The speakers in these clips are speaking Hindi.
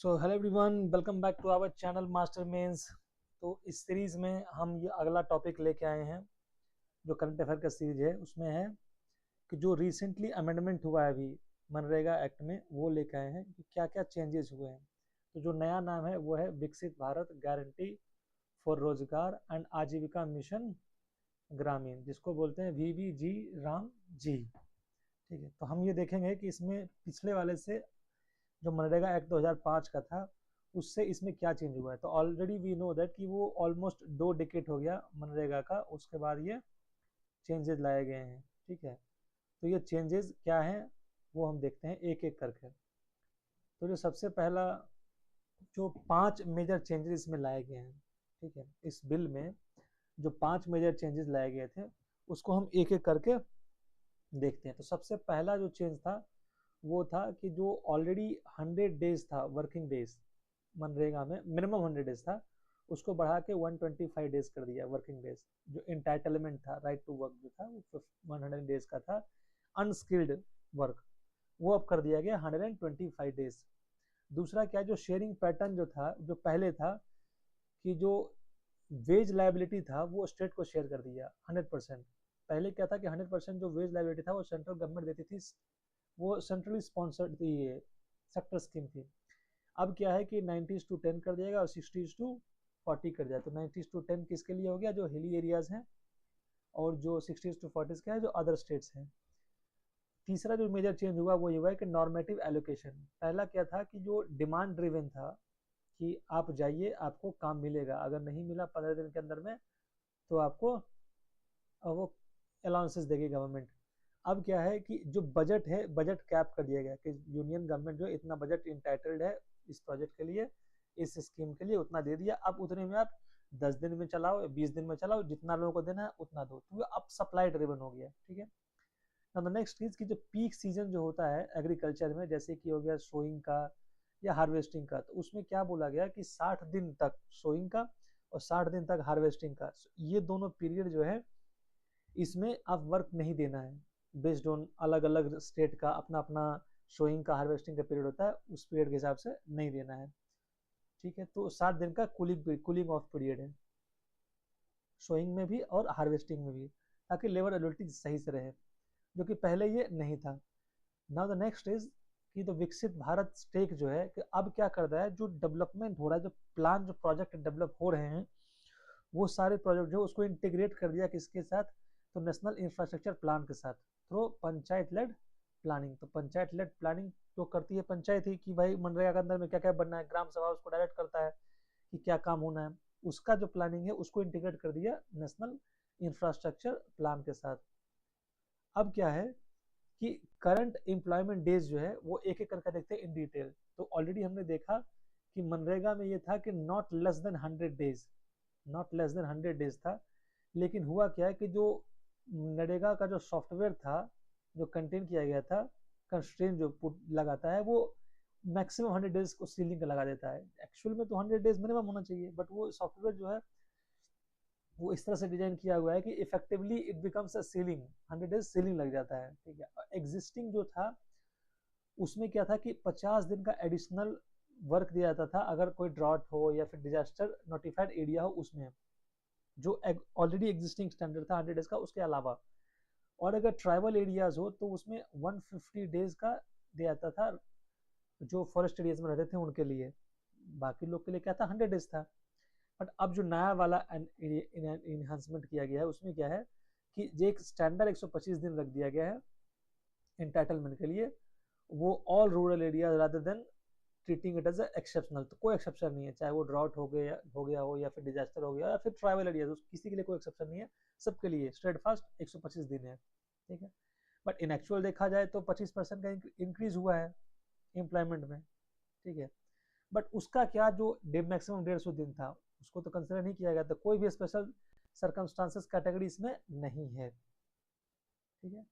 So hello everyone, welcome back to our channel Master Mains. तो इस सीरीज़ में हम ये अगला टॉपिक लेके आए हैं जो करंट अफेयर का सीरीज है। उसमें है कि जो रिसेंटली अमेंडमेंट हुआ है अभी मनरेगा एक्ट में, वो लेके आए हैं कि क्या क्या चेंजेस हुए हैं। तो जो नया नाम है वो है विकसित भारत गारंटी फॉर रोजगार एंड आजीविका मिशन ग्रामीण, जिसको बोलते हैं VBG राम जी। ठीक है, तो हम ये देखेंगे कि इसमें पिछले वाले से जो मनरेगा एक्ट 2005 का था उससे इसमें क्या चेंज हुआ है। तो ऑलरेडी वी नो दैट कि वो ऑलमोस्ट 2 डिकेड हो गया मनरेगा का, उसके बाद ये चेंजेस लाए गए हैं। ठीक है, तो ये चेंजेस क्या हैं वो हम देखते हैं एक एक करके। तो जो सबसे पहला जो 5 मेजर चेंजेस इसमें लाए गए हैं, ठीक है, इस बिल में जो 5 मेजर चेंजेस लाए गए थे उसको हम एक एक करके देखते हैं। तो सबसे पहला जो चेंज था वो था कि जो ऑलरेडी 100 डेज था वर्किंग डेज मनरेगा में, मिनिमम 100 डेज था, उसको बढ़ा के 125 डेज कर दिया वर्किंग डेज। जो इंटाइटलमेंट था, राइट टू वर्क जो था वो 100 डेज का था। अनस्किल्ड वर्क वो अब कर दिया गया 125 डेज। दूसरा क्या, जो शेयरिंग पैटर्न जो था, जो पहले था कि जो वेज लाइबिलिटी था वो स्टेट को शेयर कर दिया 100%। पहले क्या था कि 100% जो वेज लाइबिलिटी था वो सेंट्रल गवर्नमेंट देती थी, वो सेंट्रली स्पॉन्सर्ड थी, ये सेक्टर स्कीम थी। अब क्या है कि 90:10 कर दिएगा और 60:40 कर दिया। तो 90:10 किसके लिए हो गया, जो हिली एरियाज हैं, और जो 60:40 क्या है, जो अदर स्टेट्स हैं। तीसरा जो मेजर चेंज हुआ वो ये हुआ है कि नॉर्मेटिव एलोकेशन। पहला क्या था कि जो डिमांड ड्रिवन था कि आप जाइए आपको काम मिलेगा, अगर नहीं मिला 15 दिन के अंदर में तो आपको वो अलाउंसेस देगी गवर्नमेंट। अब क्या है कि जो बजट है, बजट कैप कर दिया गया कि यूनियन गवर्नमेंट जो इतना बजट इंटाइटल्ड है इस प्रोजेक्ट के लिए, इस स्कीम के लिए उतना दे दिया। अब उतने में आप 10 दिन में चलाओ, 20 दिन में चलाओ, जितना लोगों को देना है उतना दो। तो अब सप्लाई ड्रिवन हो गया। ठीक है, ना नेक्स्ट चीज की जो पीक सीजन जो होता है एग्रीकल्चर में, जैसे कि हो गया सोइंग का या हार्वेस्टिंग का, तो उसमें क्या बोला गया कि 60 दिन तक सोइंग का और 60 दिन तक हार्वेस्टिंग का, ये दोनों पीरियड जो है इसमें आप वर्क नहीं देना है। बेस्ड ऑन अलग अलग स्टेट का अपना अपना शोइंग का हार्वेस्टिंग का पीरियड होता है, उस पीरियड के हिसाब से नहीं देना है। ठीक है, तो 60 दिन का कूलिंग ऑफ पीरियड है शोइंग में भी और हार्वेस्टिंग में भी, ताकि लेबर अवेलेबिलिटी सही से रहे, जो कि पहले ये नहीं था। नाउ द नेक्स्ट इज कि तो विकसित भारत स्टेक जो है कि अब क्या करता है, जो डेवलपमेंट हो रहा है, जो प्लान, जो प्रोजेक्ट डेवलप हो रहे हैं, वो सारे प्रोजेक्ट जो उसको इंटीग्रेट कर दिया किसके साथ, तो नेशनल इंफ्रास्ट्रक्चर प्लान के साथ, थ्रू पंचायत लेड प्लानिंग। तो पंचायत लेड प्लानिंग जो करती है पंचायत ही, कि भाई मनरेगा के अंदर में क्या क्या बनना है, ग्राम सभा उसको डायरेक्ट करता है कि क्या काम होना है, उसका जो प्लानिंग है उसको इंटीग्रेट कर दिया नेशनल इंफ्रास्ट्रक्चर प्लान के साथ। अब क्या है कि करंट एम्प्लॉयमेंट डेज जो है वो एक एक करके देखते हैं इन डिटेल। तो ऑलरेडी हमने देखा कि मनरेगा में ये था कि not less than 100 days, not less than 100 days था। लेकिन हुआ क्या है कि जो नरेगा का जो सॉफ्टवेयर था, जो कंटेन किया गया था, कंस्ट्रेंट जो पुट लगाता है, वो मैक्सिमम 100 डेज को सीलिंग का लगा देता है। एक्चुअल में तो 100 डेज मिनिमम होना चाहिए, बट वो सॉफ्टवेयर जो है वो इस तरह से डिजाइन किया हुआ है कि effectively it becomes a ceiling, 100 days ceiling लग जाता है। ठीक है, एग्जिस्टिंग जो था उसमें क्या था कि 50 दिन का एडिशनल वर्क दिया जाता था अगर कोई ड्रॉट हो या फिर डिजास्टर नोटिफाइड एरिया हो उसमें, जो ऑलरेडी एग्जिस्टिंग स्टैंडर्ड था 100 डेज का, उसके अलावा। और अगर ट्राइबल एरियाज हो तो उसमें 150 डेज का दिया जाता था, जो फॉरेस्ट एरियाज में रहते थे उनके लिए। बाकी लोग के लिए क्या था, 100 डेज था। बट अब जो नया वाला इन्हांसमेंट किया गया है उसमें क्या है कि जो एक स्टैंडर्ड 125 दिन रख दिया गया है इंटाइटलमेंट के लिए, वो all rural area rather than treating it as exceptional. तो कोई एक्सेप्शन नहीं है, चाहे वो ड्राउट हो गया हो या फिर डिजास्टर हो गया या फिर ट्राइबल एरिया, किसी के लिए कोई एक्सेप्शन नहीं है, सबके लिए स्ट्रेट फास्ट 125 दिन है। ठीक है, बट इन एक्चुअल देखा जाए तो 25% का इंक्रीज हुआ है एम्प्लॉयमेंट में। ठीक है, बट उसका क्या, जो मैक्सिमम 150 दिन था उसको तो कंसिडर नहीं किया गया, तो कोई भी स्पेशल सर्कमस्टांसेस कैटेगरी इसमें नहीं है। ठीक है,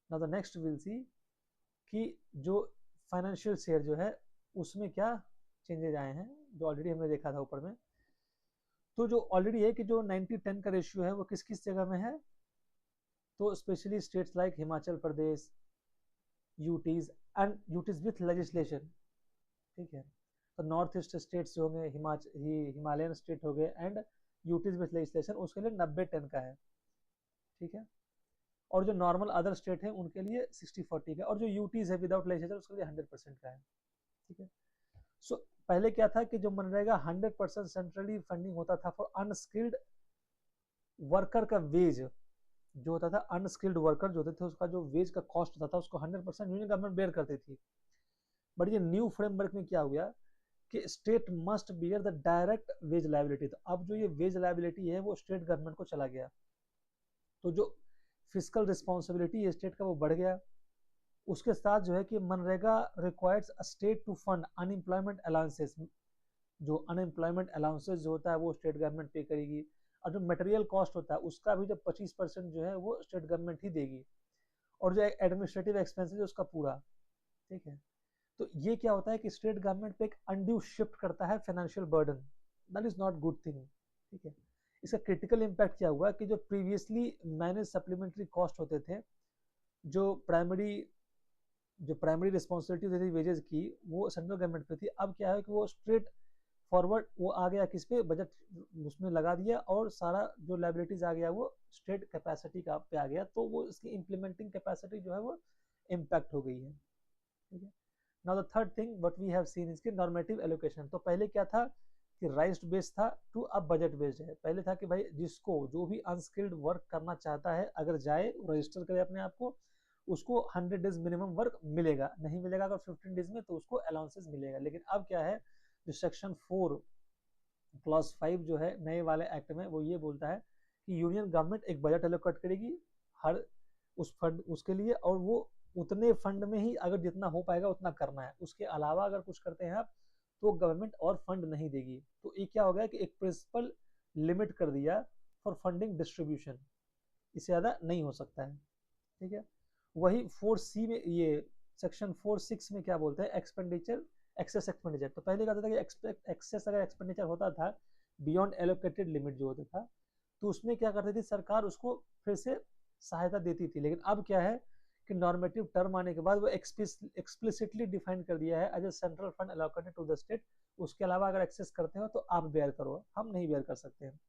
now the next will see कि जो फाइनेंशियल शेयर जो है उसमें क्या चेंजेज आए हैं, जो ऑलरेडी हमने देखा था ऊपर में। तो जो ऑलरेडी है कि जो 90:10 का रेशियो है वो किस किस जगह में है, तो specially states like Himachal Pradesh, UTs and UTs with legislation. ठीक है, तो नॉर्थ ईस्ट स्टेट्स जो होंगे, हिमालयन स्टेट हो गए एंड यूटीज विथ लेजिस्लेशन, उसके लिए 90-10 का है, ठीक है। और जो नॉर्मल अदर स्टेट है उनके लिए 60-40 का, और जो यूटीज है विदाउट लेजिस्लेचर उसके लिए 100% का है, ठीक है। सो पहले क्या था कि जो मनरेगा 100% सेंट्रली फंडिंग होता था फॉर अनस्किल्ड वर्कर का वेज जो होता था, अनस्किल्ड वर्कर जो होते थे उसका जो वेज का कॉस्ट होता था उसको 100% यूनियन गवर्नमेंट बेयर करती थी। बट ये न्यू फ्रेमवर्क में क्या हो गया कि state must bear the direct wage liability, तो अब जो ये वेज लायबिलिटी है वो स्टेट गवर्नमेंट को चला गया, तो जो फिजिकल रिस्पॉन्सिबिलिटी है स्टेट का वो बढ़ गया। उसके साथ जो है कि MNREGA requires state to fund unemployment allowances, जो अनएम्प्लॉयमेंट अलाउंसेस जो होता है वो स्टेट गवर्नमेंट पे करेगी, और जो मटेरियल कॉस्ट होता है उसका भी जो 25% जो है वो स्टेट गवर्नमेंट ही देगी, और जो एडमिनिस्ट्रेटिव एक्सपेंसेस है उसका पूरा, ठीक है। तो ये क्या होता है कि स्टेट गवर्नमेंट पे एक अनड्यू शिफ्ट करता है financial burden, that is not good thing, ठीक है। इसका क्रिटिकल इम्पैक्ट क्या हुआ कि जो प्रीवियसली मैनेज सप्लीमेंट्री कॉस्ट होते थे, जो प्राइमरी रिस्पॉन्सिबिलिटी होती थी वेजेस की वो सेंट्रल गवर्नमेंट पे थी, अब क्या है कि वो स्ट्रेट फॉरवर्ड वो आ गया किस पे, बजट उसमें लगा दिया, और सारा जो लाइबिलिटीज आ गया वो स्टेट कैपेसिटी का पे आ गया, तो वो इसकी इम्प्लीमेंटिंग कैपेसिटी जो है वो इम्पैक्ट हो गई है, ठीक है। Now the third thing what we have seen इसके नॉर्मेटिव एलोकेशन, तो पहले क्या था कि राइज्ड बेस्ड था टू अब बजट बेस्ड है। पहले था कि भाई जिसको जो भी अनस्किल्ड वर्क करना चाहता है अगर जाए रजिस्टर करे अपने आप को, उसको 100 डेज मिनिमम वर्क मिलेगा, नहीं मिलेगा अगर 15 डेज में तो उसको अलाउंसेस मिलेगा। लेकिन अब क्या है, जो सेक्शन 4 क्लॉज 5 जो है नए वाले एक्ट में वो ये बोलता है कि यूनियन गवर्नमेंट एक बजट एलोकेट करेगी हर उस फंड उसके लिए, और वो उतने फंड में ही अगर जितना हो पाएगा उतना करना है, उसके अलावा अगर कुछ करते हैं आप तो गवर्नमेंट और फंड नहीं देगी। तो ये क्या हो गया कि एक प्रिंसिपल लिमिट कर दिया फॉर फंडिंग डिस्ट्रीब्यूशन, इससे ज़्यादा नहीं हो सकता है, ठीक है। वही 4C में ये सेक्शन 4(6) में क्या बोलते हैं, एक्सपेंडिचर एक्सेस एक्सपेंडिचर, तो पहले क्या होता था कि एक्सेस अगर एक्सपेंडिचर होता था बियॉन्ड एलोकेटेड लिमिट जो होता था, तो उसमें क्या करती थी सरकार, उसको फिर से सहायता देती थी। लेकिन अब क्या है कि नॉर्मेटिव टर्म आने के बाद वो एक्सप्लिसिटली डिफाइन कर दिया है as a central fund allocated to the state, उसके अलावा अगर एक्सेस करते हो तो आप बेयर करो, हम नहीं बेयर कर सकते हैं।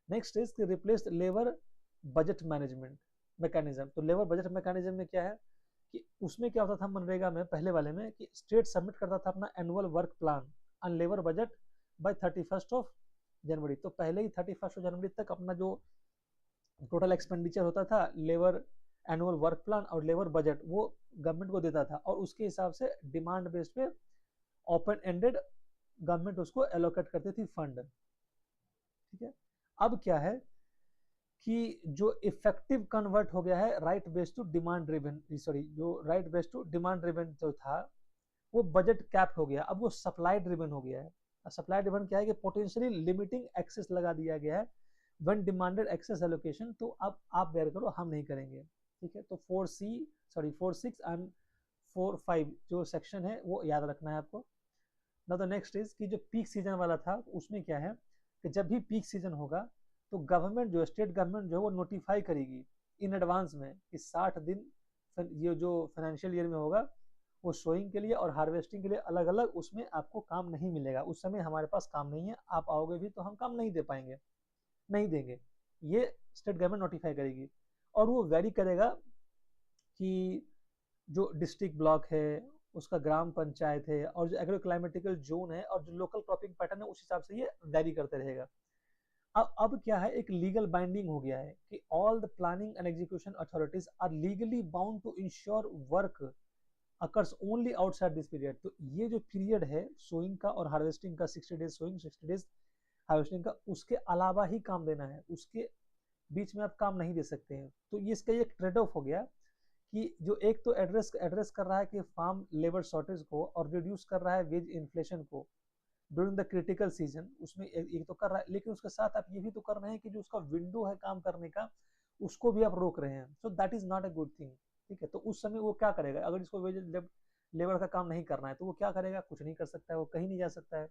Next is replace labour budget management mechanism, तो लेबर बजट मैकेनिज्म में क्या है कि उसमें क्या होता था मनरेगा में पहले वाले में कि स्टेट सबमिट करता था अपना annual work plan on labour budget by 31 जनवरी, तो पहले ही 31 जनवरी तक अपना जो टोटल एक्सपेंडिचर होता था लेबर एनुअल वर्क प्लान और लेबर बजट वो गवर्नमेंट को देता था, और उसके हिसाब से डिमांड बेस्ड पे ओपन एंडेड गवर्नमेंट उसको एलोकेट करती थी फंड, ठीक है। अब क्या है कि जो इफेक्टिव कन्वर्ट हो गया है right based to demand driven, sorry जो right based to demand driven जो था वो बजट कैप हो गया, अब वो सप्लाई ड्रिवन हो गया है। सप्लाई ड्रिवन क्या है कि पोटेंशियली लिमिटिंग एक्सेस लगा दिया गया है व्हेन डिमांडेड एक्सेस एलोकेशन, तो अब आप बेयर करो हम नहीं करेंगे, ठीक है। तो 4(6) एंड 4(5) जो सेक्शन है वो याद रखना है आपको। ना द नेक्स्ट इज कि जो पीक सीजन वाला था उसमें क्या है कि जब भी पीक सीजन होगा तो गवर्नमेंट जो स्टेट गवर्नमेंट जो है वो नोटिफाई करेगी इन एडवांस में कि 60 दिन ये जो फाइनेंशियल ईयर में होगा वो सोइंग के लिए और हार्वेस्टिंग के लिए अलग अलग उसमें आपको काम नहीं मिलेगा, उस समय हमारे पास काम नहीं है, आप आओगे भी तो हम काम नहीं दे पाएंगे, नहीं देंगे, ये स्टेट गवर्नमेंट नोटिफाई करेगी। और वो वेरी करेगा कि जो डिस्ट्रिक्ट ब्लॉक है उसका ग्राम पंचायत है और जो एग्रो क्लाइमेटिकल जोन है और जो लोकल क्रॉपिंग पैटर्न है उस हिसाब से ये वेरी करते रहेगा। अब क्या है एक लीगल बाइंडिंग हो गया है कि all the planning and execution authorities are legally bound to ensure work occurs only outside this period, तो ये जो पीरियड है सोइंग का और हार्वेस्टिंग का 60 डेज सोइंग 60 डेज हार्वेस्टिंग का, उसके अलावा ही काम देना है, उसके बीच में आप काम नहीं दे सकते हैं। तो ये इसका एक ट्रेड ऑफ हो गया कि जो एक तो एड्रेस कर रहा है कि फार्म लेबर शॉर्टेज को और रिड्यूस कर रहा है वेज इन्फ्लेशन को ड्यूरिंग द क्रिटिकल सीजन, उसमें एक तो कर रहा है, लेकिन उसके साथ आप ये भी तो कर रहे हैं कि जो उसका विंडो है काम करने का उसको भी आप रोक रहे हैं, so that is not a good thing, ठीक है। तो उस समय वो क्या करेगा अगर इसको वेज लेबर का काम नहीं करना है तो वो क्या करेगा, कुछ नहीं कर सकता है, वो कहीं नहीं जा सकता है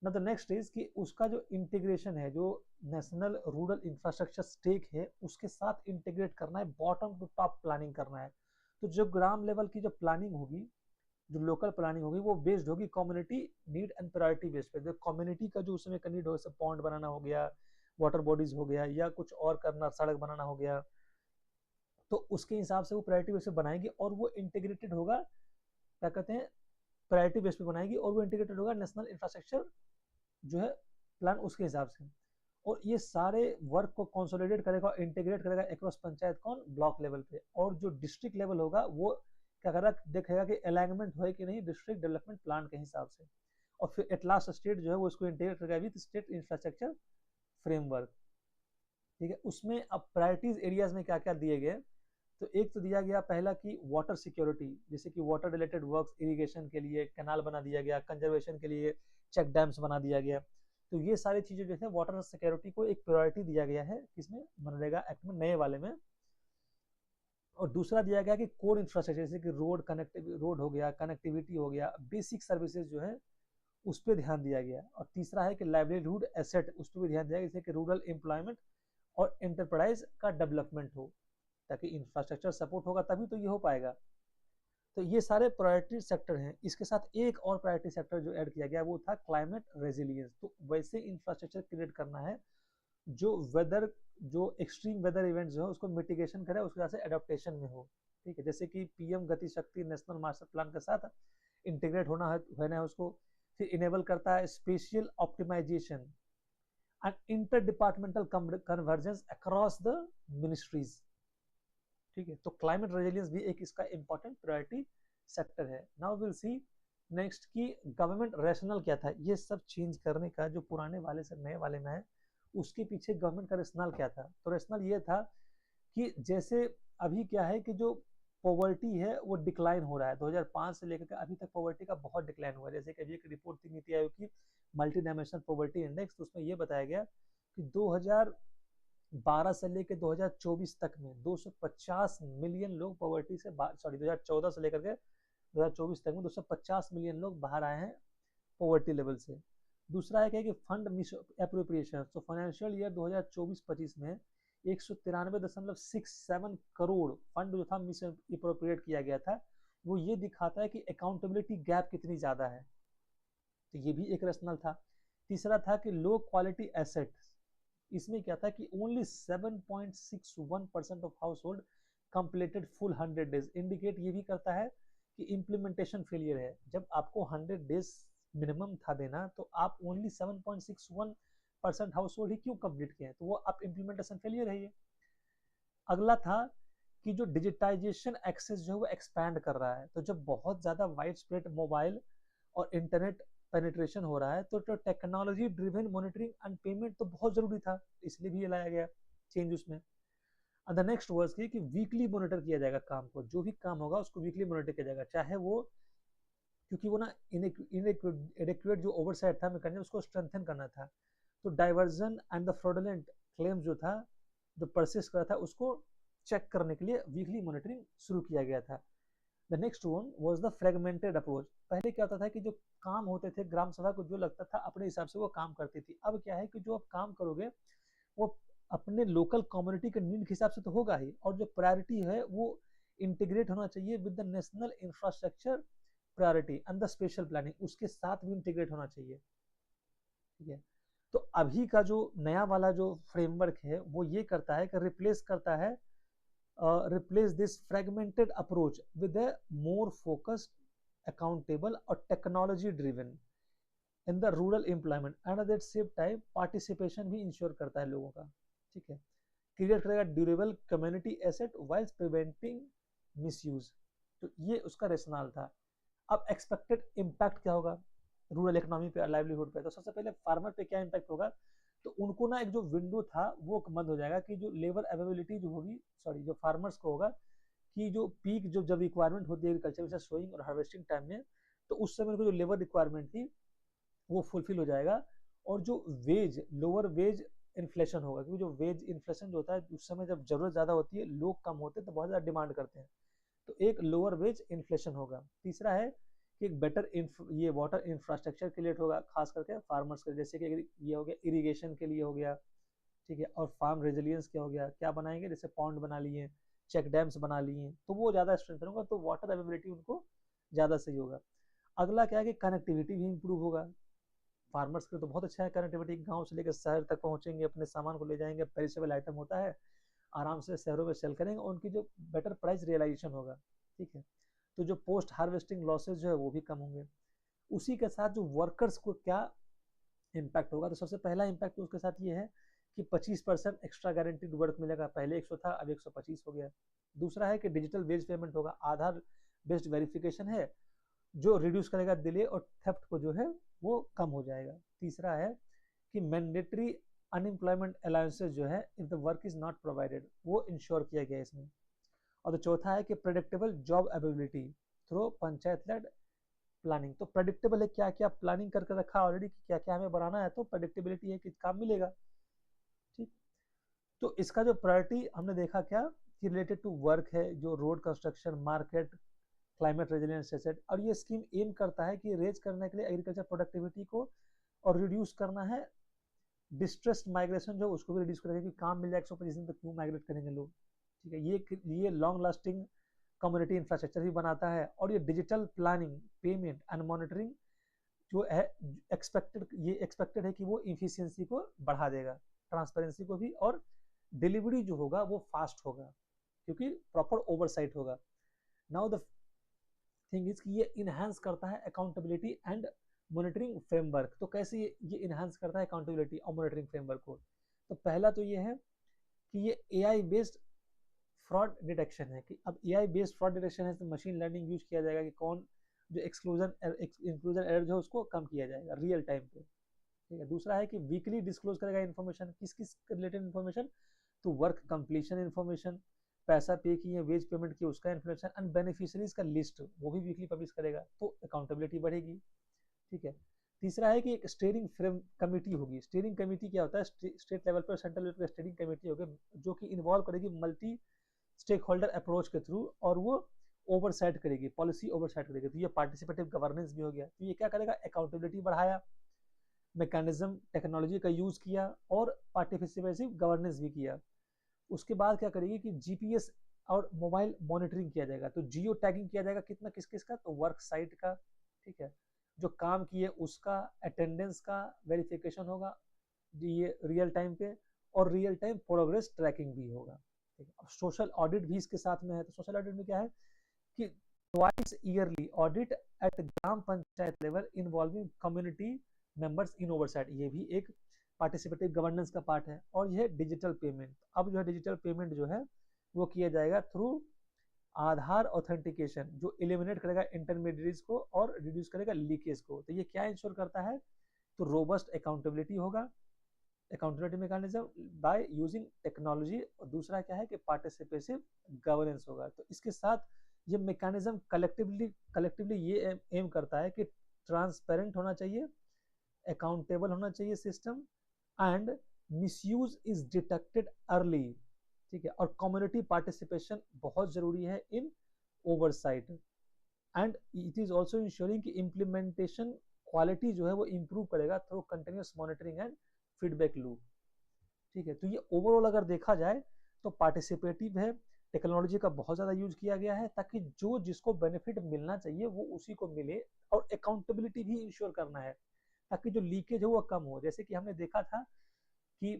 ना। द नेक्स्ट इज कि उसका जो इंटीग्रेशन है जो नेशनल रूरल इंफ्रास्ट्रक्चर स्टेक है उसके साथ इंटीग्रेट करना है, बॉटम टू टॉप प्लानिंग करना है। तो जो ग्राम लेवल की जो प्लानिंग होगी जो लोकल प्लानिंग होगी वो बेस्ड होगी community need and priority based पे। जो कम्युनिटी का जो उस समय का नीड हो, पॉन्ड बनाना हो गया, वाटर बॉडीज हो गया, या कुछ और करना, सड़क बनाना हो गया, तो उसके हिसाब से वो प्रायोरिटी बेस पे बनाएगी और वो इंटीग्रेटेड होगा, क्या कहते हैं, प्रायोरिटी बेस पे बनाएगी और वो इंटीग्रेटेड होगा नेशनल इंफ्रास्ट्रक्चर जो है प्लान उसके हिसाब से। और ये सारे वर्क को कंसोलिडेट करेगा और इंटीग्रेट करेगा अक्रॉस पंचायत, कौन, ब्लॉक लेवल पे। और जो डिस्ट्रिक्ट लेवल होगा वो क्या करेगा, देखेगा कि अलाइनमेंट हो कि नहीं डिस्ट्रिक्ट डेवलपमेंट प्लान के हिसाब से। और फिर एट लास्ट स्टेट जो है वो इसको इंटीग्रेट करेगा विद स्टेट इंफ्रास्ट्रक्चर फ्रेमवर्क। ठीक है, उसमें अब प्रायोरिटीज एरियाज में क्या क्या दिए गए, तो एक तो दिया गया पहला कि वाटर सिक्योरिटी, जैसे कि वाटर रिलेटेड वर्क्स, इरिगेशन के लिए कैनाल बना दिया गया, कंजर्वेशन के लिए चेक डैम्स बना दिया गया। तो ये सारी चीजें जो है वाटर सिक्योरिटी को एक प्रायोरिटी दिया गया है किसमें, मनरेगा एक्ट में, नए वाले में। और दूसरा दिया गया कि कोर इंफ्रास्ट्रक्चर, जैसे कि रोड हो गया, कनेक्टिविटी हो गया, बेसिक सर्विसेज जो है उस पर ध्यान दिया गया। और तीसरा है कि लाइवलीहुड एसेट, उस पर भी ध्यान दिया गया, जैसे कि रूरल एम्प्लॉयमेंट और एंटरप्राइज का डेवलपमेंट हो, ताकि इंफ्रास्ट्रक्चर सपोर्ट होगा तभी तो ये हो पाएगा। तो ये सारे प्रायोरिटी सेक्टर हैं। इसके साथ एक और प्रायोरिटी सेक्टर जो ऐड किया गया वो था क्लाइमेट रेजिलियंस। तो वैसे इंफ्रास्ट्रक्चर क्रिएट करना है जो वेदर, जो एक्सट्रीम वेदर इवेंट्स जो है उसको मिटिगेशन करे, उसके साथ से एडेप्टेशन में हो। ठीक है, जैसे कि पीएम गति शक्ति नेशनल मास्टर प्लान के साथ इंटीग्रेट होना है उसको। फिर इनेबल करता है spatial optimisation and inter departmental convergence across the ministries. ठीक है, तो क्लाइमेट रेजिलियंस भी एक इसका इंपॉर्टेंट प्रायोरिटी सेक्टर है। नाउ विल सी नेक्स्ट की गवर्नमेंट रैशनल क्या था, ये सब चेंज करने का जो पुराने वाले से नए वाले में है उसके पीछे गवर्नमेंट का रैशनल क्या था। तो रैशनल ये था कि जैसे अभी क्या है कि जो पॉवर्टी है वो डिक्लाइन हो रहा है, 2005 से लेकर अभी तक पॉवर्टी का बहुत डिक्लाइन हुआ है। जैसे कि अभी एक रिपोर्ट थी नीति आयोग की मल्टी डायमेंशनल पॉवर्टी इंडेक्स, तो उसमें यह बताया गया कि 2012 से लेकर 2024 तक में 250 मिलियन लोग पॉवर्टी से, सॉरी 2014 से लेकर के 2024 तक में 250 मिलियन लोग बाहर आए हैं पॉवर्टी लेवल से। दूसरा है कि फंड मिस एप्रोप्रिएशन, तो फाइनेंशियल ईयर 2024-25 में 193.67 करोड़ फंड जो था मिस एप्रोप्रिएट किया गया था। वो ये दिखाता है कि अकाउंटेबिलिटी गैप कितनी ज्यादा है, तो ये भी एक रैशनल था। तीसरा था कि लो क्वालिटी एसेट, इसमें क्या था कि only 7.61% of house hold completed full 100 days, indicate ये भी करता है कि इम्प्लीमेंटेशन फेलियर है। जब आपको 100 डेज मिनिमम था देना तो आप ओनली 7.61% हाउस होल्ड ही क्यों कंप्लीट किए हैं, तो वो आप इम्प्लीमेंटेशन फेलियर है ये। अगला था कि जो डिजिटाइजेशन एक्सेस जो है वो एक्सपैंड कर रहा है, तो जब बहुत ज्यादा वाइड स्प्रेड मोबाइल और इंटरनेट पेनिट्रेशन हो रहा है तो technology driven monitoring and payment तो बहुत जरूरी था, इसलिए भी ये लाया गया चेंज उसमें। द नेक्स्ट वर्स की कि वीकली मॉनिटर किया जाएगा काम को, जो भी काम होगा उसको वीकली मॉनिटर किया जाएगा, चाहे वो, क्योंकि वो ना इनएडिक्वेट जो ओवरसाइट था करने उसको स्ट्रेंथन करना था। तो diversion and the fraudulent claim जो था, जो परसिस्ट कर रहा था, उसको चेक करने के लिए वीकली मॉनिटरिंग शुरू किया गया था। The next one was the fragmented approach. पहले क्या होता था कि जो काम होते थे ग्राम सभा को जो लगता था अपने हिसाब से वो काम करती थी। अब क्या है कि जो आप काम करोगे वो अपने लोकल कम्युनिटी के नीड के हिसाब से तो होगा ही, और जो प्रायोरिटी है वो इंटीग्रेट होना चाहिए with the national infrastructure priority and the special planning, उसके साथ भी इंटीग्रेट होना चाहिए। ठीक है, तो अभी का जो नया वाला जो फ्रेमवर्क है वो ये करता है कि रिप्लेस करता है, replace this fragmented approach with a more focused, accountable और technology driven in the rural employment and at the same time participation भी इंश्योर करता है लोगों का। ठीक है, क्रिएट करेगा ड्यूरेबल कम्युनिटी एसेट वाइल्स प्रिवेंटिंग मिसयूज। तो ये उसका रेशनल था। अब एक्सपेक्टेड इम्पैक्ट क्या होगा रूरल इकोनॉमी पे, लाइवलीहुड पे, तो सबसे पहले फार्मर पे क्या इम्पैक्ट होगा, तो उनको ना एक जो विंडो था वो बंद हो जाएगा कि जो लेबर अवेलेबिलिटी जो होगी, सॉरी जो फार्मर्स को होगा कि जो पीक जो जब रिक्वायरमेंट होती है एग्रीकल्चर में सोइंग और हार्वेस्टिंग टाइम में, तो उस समय को जो लेबर रिक्वायरमेंट थी वो फुलफिल हो जाएगा। और जो वेज, लोअर वेज इन्फ्लेशन होगा, क्योंकि जो वेज इन्फ्लेशन जो होता है उस समय जब जरूरत ज्यादा होती है, लोग कम होते हैं तो बहुत ज्यादा डिमांड करते हैं, तो एक लोअर वेज इन्फ्लेशन होगा। तीसरा है कि एक बेटर ये वाटर इंफ्रास्ट्रक्चर क्रिएट होगा खास करके फार्मर्स के, जैसे कि ये हो गया इरिगेशन के लिए हो गया। ठीक है, और फार्म रेजिलियंस क्या हो गया, क्या बनाएंगे, जैसे पॉन्ड बना लिए, चेक डैम्स बना लिए, तो वो ज्यादा स्ट्रेंथन होगा, तो वाटर अवेलेबिलिटी उनको ज़्यादा सही होगा। अगला क्या है कि कनेक्टिविटी भी इम्प्रूव होगा। फार्मर्स के लिए तो बहुत अच्छा है कनेक्टिविटी, गांव से लेकर शहर तक पहुंचेंगे, अपने सामान को ले जाएंगे, पेरिशेबल आइटम होता है, आराम से शहरों में सेल करेंगे, उनकी जो बेटर प्राइस रियलाइजेशन होगा। ठीक है, तो जो पोस्ट हार्वेस्टिंग लॉसेज जो है वो भी कम होंगे। उसी के साथ जो वर्कर्स को क्या इम्पैक्ट होगा, तो सबसे पहला इम्पैक्ट उसके साथ ये है कि 25% एक्स्ट्रा गारंटीड वर्क मिलेगा। पहले 100 था, अब 125 हो गया। दूसरा है कि डिजिटल वेज पेमेंट होगा, आधार बेस्ड वेरिफिकेशन है जो रिड्यूस करेगा डिले और थेफ्ट को जो है वो कम हो जाएगा। तीसरा है कि मैंडेटरी अनएम्प्लॉयमेंट अलाउंसेस जो है if the work is not provided वो इंश्योर किया गया इसमें। और तो चौथा है कि predictable job availability through panchayat led planning. तो प्रेडिक्टेबल है, क्या क्या प्लानिंग करके रखा ऑलरेडी कि क्या क्या हमें बनाना है, तो प्रेडिक्टेबिलिटी है कि काम मिलेगा। ठीक, तो इसका जो प्रायोरिटी हमने देखा क्या कि रिलेटेड टू वर्क है, जो road construction, market, climate resilience asset. और ये स्कीम एम करता है कि रेज करने के लिए एग्रीकल्चर प्रोडक्टिविटी को और रिड्यूस करना है डिस्ट्रेस्ड माइग्रेशन जो उसको भी रिड्यूस करेगा, कि काम मिल जाए 125 दिन तो क्यों माइग्रेट करेंगे लोग। ठीक है, ये लॉन्ग लास्टिंग कम्युनिटी इंफ्रास्ट्रक्चर भी बनाता है। और ये digital planning, payment and monitoring जो है एक्सपेक्टेड है कि वो इफिशियंसी को बढ़ा देगा, ट्रांसपेरेंसी को भी, और डिलीवरी जो होगा वो फास्ट होगा क्योंकि प्रॉपर ओवरसाइट होगा। नाउ द थिंग इज कि ये इनहेंस करता है अकाउंटेबिलिटी एंड मॉनिटरिंग फ्रेमवर्क। तो कैसे ये इनहेंस करता है अकाउंटेबिलिटी और मॉनिटरिंग फ्रेमवर्क को, तो पहला तो ये है कि ये एआई बेस्ड फ्रॉड डिटेक्शन है, कि अब एआई बेस्ड फ्रॉड डिटेक्शन है तो मशीन लर्निंग यूज किया जाएगा कि कौन जो एक्सक्लूजन इंक्लूजन एरर जो है उसको कम किया जाएगा रियल टाइम पे। ठीक है, दूसरा है कि वीकली डिस्क्लोज करेगा इन्फॉर्मेशन, किस किस रिलेटेड इन्फॉर्मेशन, तो वर्क कंप्लीशन इन्फॉर्मेशन, पैसा पे किए, वेज पेमेंट की उसका इन्फॉर्मेशन, एंड बेनिफिशियरीज का लिस्ट वो भी वीकली पब्लिश करेगा, तो अकाउंटेबिलिटी बढ़ेगी। ठीक है, तीसरा है कि एक स्टीयरिंग फ्रेम कमेटी होगी। स्टीयरिंग कमेटी क्या होता है, स्टेट लेवल पर, सेंट्रल लेवल पर स्टीयरिंग कमेटी होगी जो कि इन्वॉल्व करेगी मल्टी स्टेक होल्डर अप्रोच के थ्रू, और वो ओवरसाइट करेगी, पॉलिसी ओवरसाइट करेगी। तो ये पार्टिसिपेटिव गवर्नेंस भी हो गया। तो ये क्या करेगा, अकाउंटेबिलिटी बढ़ाया, मैकेनिज्म टेक्नोलॉजी का यूज किया, और पार्टिसिपेटिव गवर्नेंस भी किया। उसके बाद क्या करेगी कि जीपीएस और मोबाइल मॉनिटरिंग किया जाएगा, तो जियो टैगिंग किया जाएगा कितना किस किस का, तो वर्क साइट का, ठीक है, जो काम किए उसका, अटेंडेंस का वेरिफिकेशन होगा ये रियल टाइम पे, और रियल टाइम प्रोग्रेस ट्रैकिंग भी होगा। ठीक है, अब सोशल ऑडिट भी इसके साथ में है। तो सोशल ऑडिट में क्या है कि twice yearly audit at gram panchayat level involving community members in oversight, ये भी एक पार्टिसिपेटिव गवर्नेंस का पार्ट है। और यह डिजिटल पेमेंट, अब जो है डिजिटल पेमेंट जो है वो किया जाएगा थ्रू आधार ऑथेंटिकेशन, जो एलिमिनेट करेगा इंटरमीडिएट्स को और रिड्यूस करेगा लीकेज को। तो ये क्या इंश्योर करता है, तो रोबस्ट अकाउंटेबिलिटी होगा, accountability mechanism by using technology. और दूसरा क्या है कि पार्टिसिपेटिव गवर्नेंस होगा। तो इसके साथ ये मैकेनिज्म कलेक्टिवली ये एम करता है कि ट्रांसपेरेंट होना चाहिए, अकाउंटेबल होना चाहिए system, and misuse is detected early. ठीक है, और कम्युनिटी पार्टिसिपेशन बहुत जरूरी है in oversight, and it is also ensuring कि इम्प्लीमेंटेशन क्वालिटी जो है वो इम्प्रूव करेगा through continuous monitoring and feedback loop. ठीक है, तो ये ओवरऑल अगर देखा जाए तो पार्टिसिपेटिव है, टेक्नोलॉजी का बहुत ज़्यादा यूज किया गया है ताकि जो जिसको बेनिफिट मिलना चाहिए वो उसी को मिले, और अकाउंटेबिलिटी भी इंश्योर करना है ताकि जो लीकेज है वो कम हो। जैसे कि हमने देखा था कि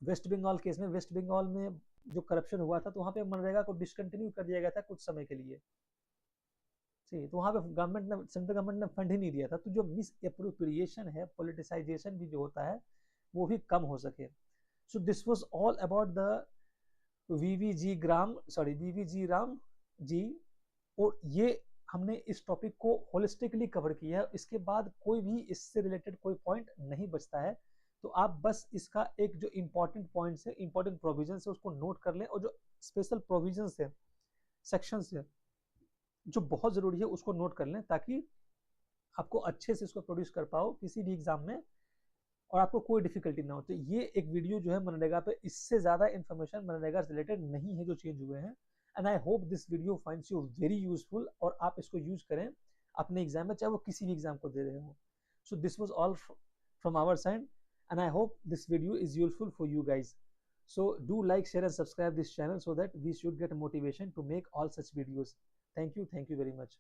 वेस्ट बंगाल केस में, वेस्ट बंगाल में जो करप्शन हुआ था तो वहाँ पे मनरेगा को डिसकंटिन्यू कर दिया गया था कुछ समय के लिए। ठीक, तो वहाँ पे गवर्नमेंट ने, सेंट्रल गवर्नमेंट ने फंड ही नहीं दिया था। तो जो मिस एप्रोप्रिएशन है, पोलिटिसाइजेशन भी जो होता है वो भी कम हो सके। So this was all about the VVG Ram G. और ये हमने इस टॉपिक को होलिस्टिकली कवर किया है, इसके बाद कोई भी इससे रिलेटेड कोई पॉइंट नहीं बचता है। तो आप बस इसका एक जो इंपॉर्टेंट पॉइंट्स है, इंपॉर्टेंट प्रोविजंस है उसको नोट कर लें, और जो स्पेशल प्रोविजंस है, सेक्शंस है जो बहुत जरूरी है उसको नोट कर लें ताकि आपको अच्छे से इसको प्रोड्यूस कर पाओ किसी भी एग्जाम में और आपको कोई डिफिकल्टी ना हो। तो ये एक वीडियो जो है मनरेगा पे, इससे ज्यादा इन्फॉर्मेशन मनरेगा से रिलेटेड नहीं है जो चेंज हुए हैं। And I hope this video finds you very useful, और आप इसको यूज करें अपने एग्जाम में, चाहे वो किसी भी एग्जाम को दे रहे हो। So this was all from our side, and I hope this video is useful for you guys. So do like, share and subscribe this channel so that we should get motivation to make all such videos. Thank you very much.